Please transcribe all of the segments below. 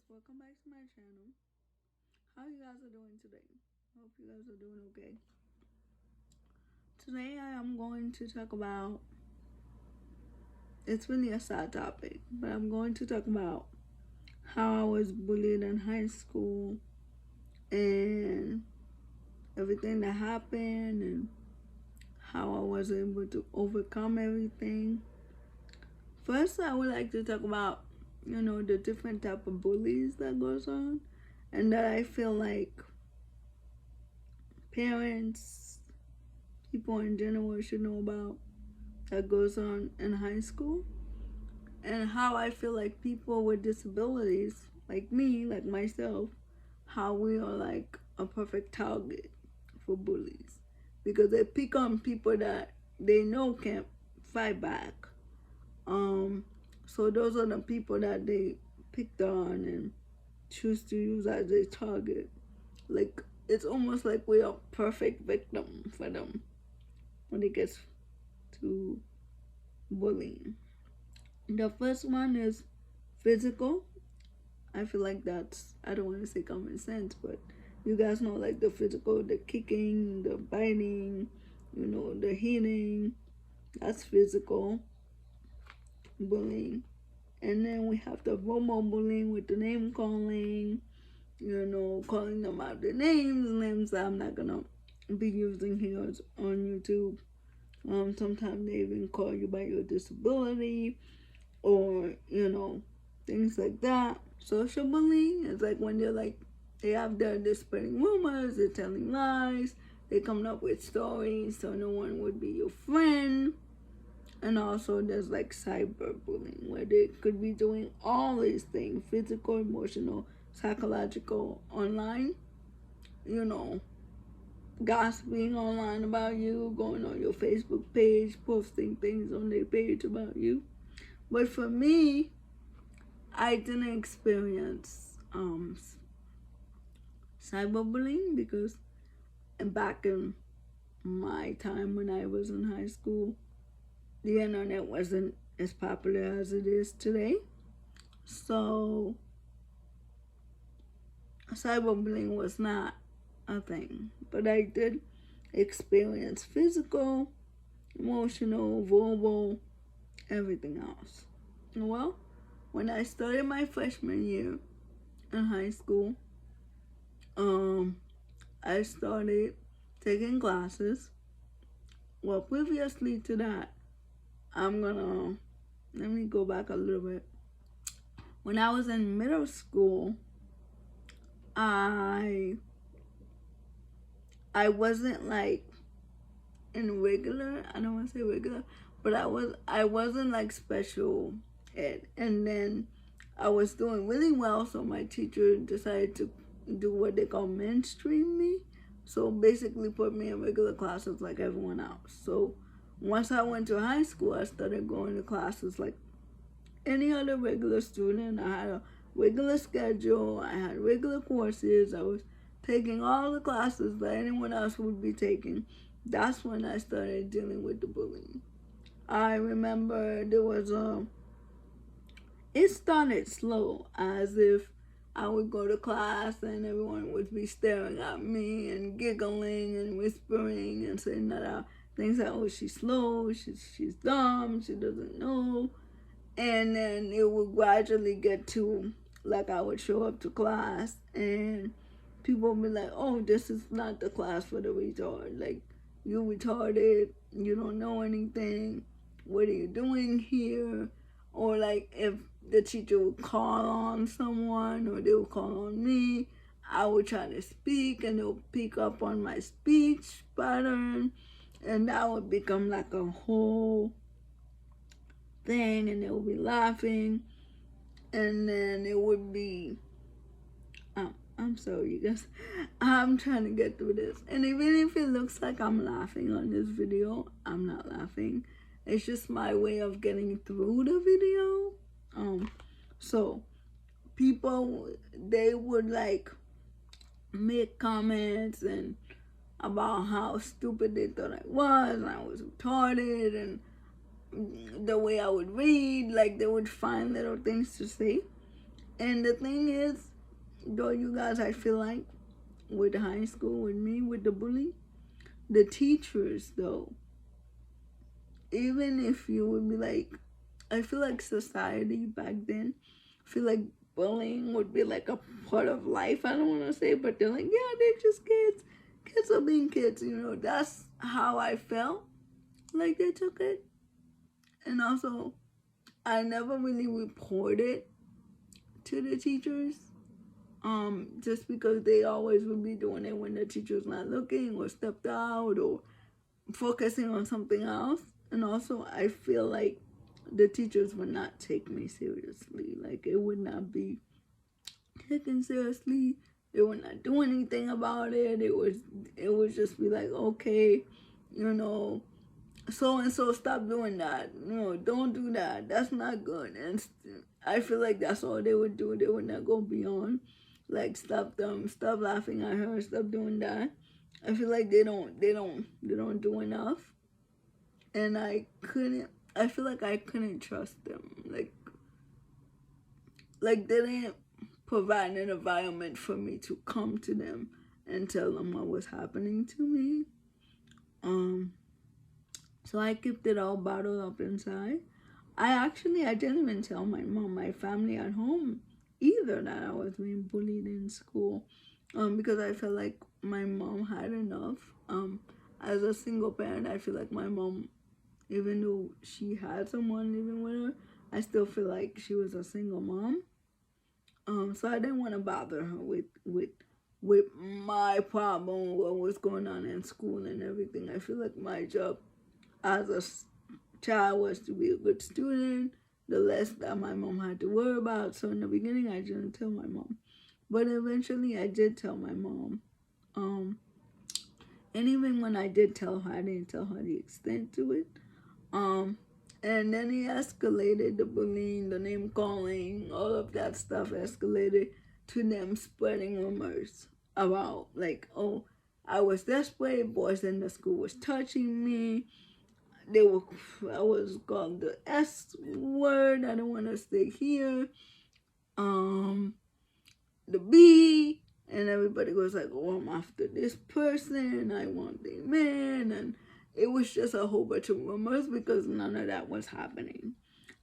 welcome back to my channel. How you guys are doing today? Hope you guys are doing okay. Today I am going to talk about, it's really a sad topic, but I'm going to talk about how I was bullied in high school and everything that happened and how I was able to overcome everything. First, I would like to talk about, the different type of bullies that goes on and that I feel like parents, people in general should know about that goes on in high school, and how I feel like people with disabilities, like me, like myself, how we are like a perfect target for bullies because they pick on people that they know can't fight back. So those are the people that they picked on and choose to use as a target. Like it's almost like we're a perfect victim for them when it gets to bullying. The first one is physical. I feel like that's, I don't want to say common sense, but you guys know like the physical, the kicking, the biting, the hitting. That's physical bullying. And then we have the verbal bullying with the name calling, calling them out their names that I'm not gonna be using here on YouTube. Sometimes they even call you by your disability or, things like that. Social bullying is like when they're spreading rumors, they're telling lies, they're coming up with stories so no one would be your friend. And also there's like cyberbullying where they could be doing all these things, physical, emotional, psychological, online, gossiping online about you, going on your Facebook page, posting things on their page about you. But for me, I didn't experience cyberbullying because back in my time when I was in high school, the internet wasn't as popular as it is today. So cyberbullying was not a thing. But I did experience physical, emotional, verbal, everything else. Well, when I started my freshman year in high school, I started taking classes. Well, previously to that, let me go back a little bit. When I was in middle school, I wasn't like in regular, I don't want to say regular, but I wasn't like special ed. And then I was doing really well, so my teacher decided to do what they call mainstream me. So basically put me in regular classes like everyone else. So once I went to high school, I started going to classes like any other regular student. I had a regular schedule, I had regular courses, I was taking all the classes that anyone else would be taking. That's when I started dealing with the bullying. I remember it started slow, as if I would go to class and everyone would be staring at me and giggling and whispering and saying things like, oh, she's slow, she's dumb, she doesn't know. And then it would gradually get to, like, I would show up to class and people would be like, oh, this is not the class for the retard. Like, you retarded, you don't know anything, what are you doing here? Or like if the teacher would call on someone or they would call on me, I would try to speak and they would pick up on my speech pattern, and that would become like a whole thing, and they would be laughing, and then it would be, I'm sorry you guys, I'm trying to get through this, and even if it looks like I'm laughing on this video, I'm not laughing. It's just my way of getting through the video. So people, they would like make comments and about how stupid they thought I was, and I was retarded, and the way I would read, like they would find little things to say. And the thing is, though, you guys, I feel like with high school, with me, with the bully, the teachers, though, even if you would be like, I feel like society back then, I feel like bullying would be like a part of life. I don't want to say, but they're like, yeah, they're just kids. Kids are being kids, you know. That's how I felt like they took it. And also, I never really reported to the teachers. Just because they always would be doing it when the teacher's not looking or stepped out or focusing on something else. And also, I feel like the teachers would not take me seriously. Like, it would not be taken seriously. They would not do anything about it. It would just be like, okay, you know, so and so, stop doing that. No, don't do that. That's not good. And I feel like that's all they would do. They would not go beyond, like, stop laughing at her, stop doing that. I feel like they don't do enough. And I feel like I couldn't trust them. Like they didn't provide an environment for me to come to them and tell them what was happening to me. So I kept it all bottled up inside. I didn't even tell my mom, my family at home either, that I was being bullied in school, because I felt like my mom had enough. As a single parent, I feel like my mom, even though she had someone living with her, I still feel like she was a single mom. So I didn't want to bother her with my problem, what was going on in school and everything. I feel like my job as a child was to be a good student, the less that my mom had to worry about. So in the beginning, I didn't tell my mom, but eventually I did tell my mom. And even when I did tell her, I didn't tell her the extent to it. And then he escalated, the bullying, the name calling, all of that stuff escalated to them spreading rumors about, like, oh, I was desperate, boys in the school was touching me. I was called the S word, I don't want to stay here. The B, and everybody was like, oh, I'm after this person, I want the man, and it was just a whole bunch of rumors because none of that was happening.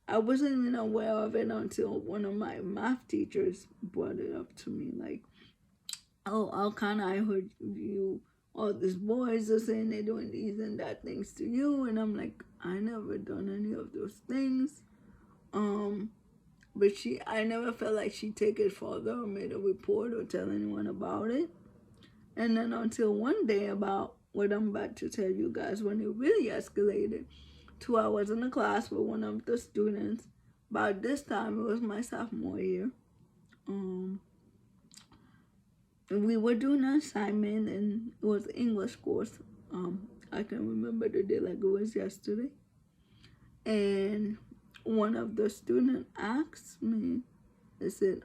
I wasn't even aware of it until one of my math teachers brought it up to me, like, oh, Alcana, I heard all these boys are saying they're doing these and that things to you, and I'm like, I never done any of those things. But I never felt like she'd take it further or made a report or tell anyone about it. And then until one day, about what I'm about to tell you guys, when it really escalated to, I was in a class with one of the students. About this time, it was my sophomore year. We were doing an assignment, and it was an English course. I can remember the day like it was yesterday. And one of the students asked me, they said,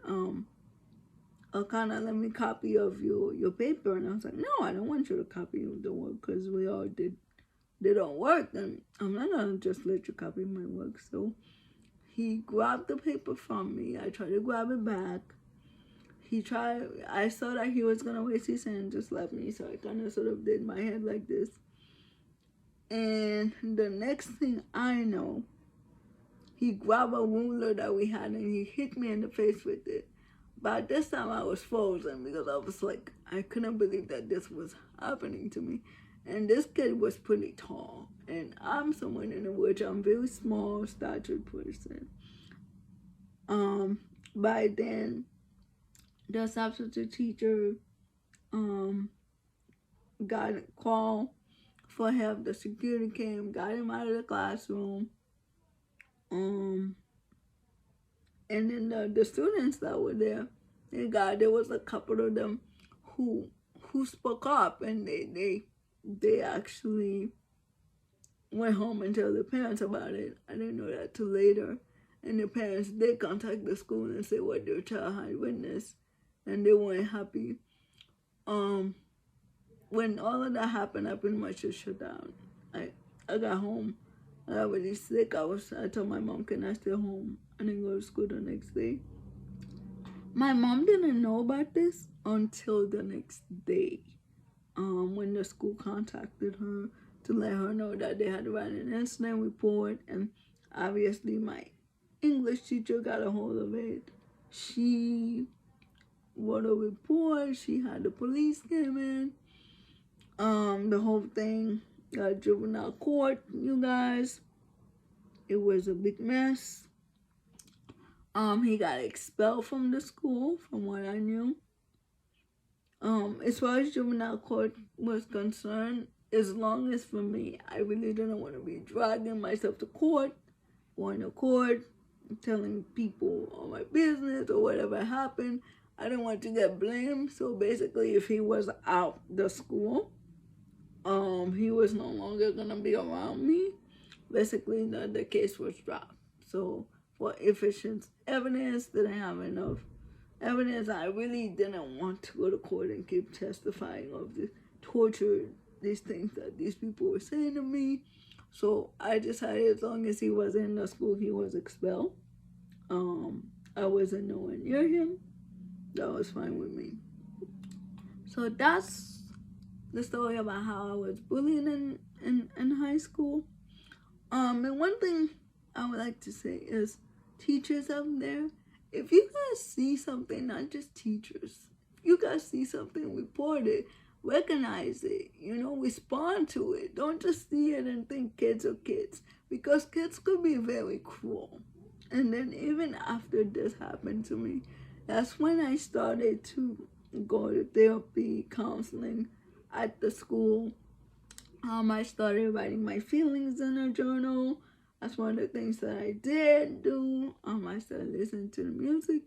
Alcana, let me copy of your paper. And I was like, no, I don't want you to copy the work because we all did our work. And I'm not going to just let you copy my work. So he grabbed the paper from me. I tried to grab it back. I saw that he was going to waste his hand and just left me. So I kind of sort of did my head like this. And the next thing I know, he grabbed a ruler that we had and he hit me in the face with it. By this time, I was frozen because I was like, I couldn't believe that this was happening to me. And this kid was pretty tall. And I'm someone in which I'm a very small statured person. By then, the substitute teacher got a call for help. The security came, got him out of the classroom. And then the students that were there, there was a couple of them who spoke up, and they actually went home and told their parents about it. I didn't know that till later. And the parents did contact the school and say what their child had witnessed, and they weren't happy. When all of that happened, I pretty much just shut down. I got home. I got really sick. I told my mom, can I stay home? I didn't go to school the next day. My mom didn't know about this until the next day, when the school contacted her to let her know that they had to write an incident report, and obviously my English teacher got a hold of it. She wrote a report. She had the police came in. The whole thing got juvenile court, you guys. It was a big mess. He got expelled from the school, from what I knew. As far as juvenile court was concerned, as long as for me, I really didn't want to be dragging myself to court, going to court, telling people all my business or whatever happened. I didn't want to get blamed. So basically, if he was out the school, he was no longer gonna be around me. Basically, the case was dropped. So for efficient evidence, didn't have enough evidence. I really didn't want to go to court and keep testifying of the torture, these things that these people were saying to me. So I decided as long as he was in the school, he was expelled. I wasn't nowhere near him. That was fine with me. So that's the story about how I was bullied in high school. And one thing I would like to say is, teachers out there, if you guys see something, not just teachers, if you guys see something, report it, recognize it, respond to it. Don't just see it and think kids are kids, because kids could be very cruel. And then even after this happened to me, that's when I started to go to therapy, counseling at the school. I started writing my feelings in a journal. That's one of the things that I did do. I started listening to the music.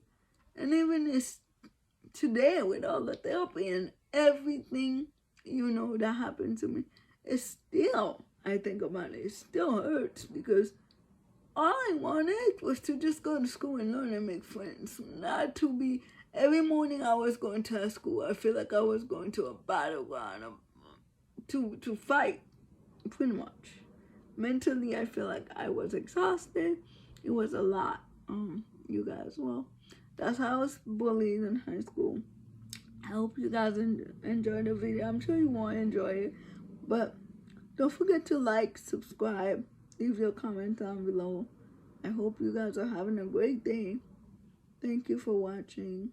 And even today, with all the therapy and everything, that happened to me, it's still, I think about it still hurts, because all I wanted was to just go to school and learn and make friends. Not to be, every morning I was going to school, I feel like I was going to a battleground to fight, pretty much. Mentally, I feel like I was exhausted. It was a lot, you guys. Well, that's how I was bullied in high school. I hope you guys enjoyed the video. I'm sure you won't enjoy it, but don't forget to like, subscribe, leave your comment down below. I hope you guys are having a great day. Thank you for watching.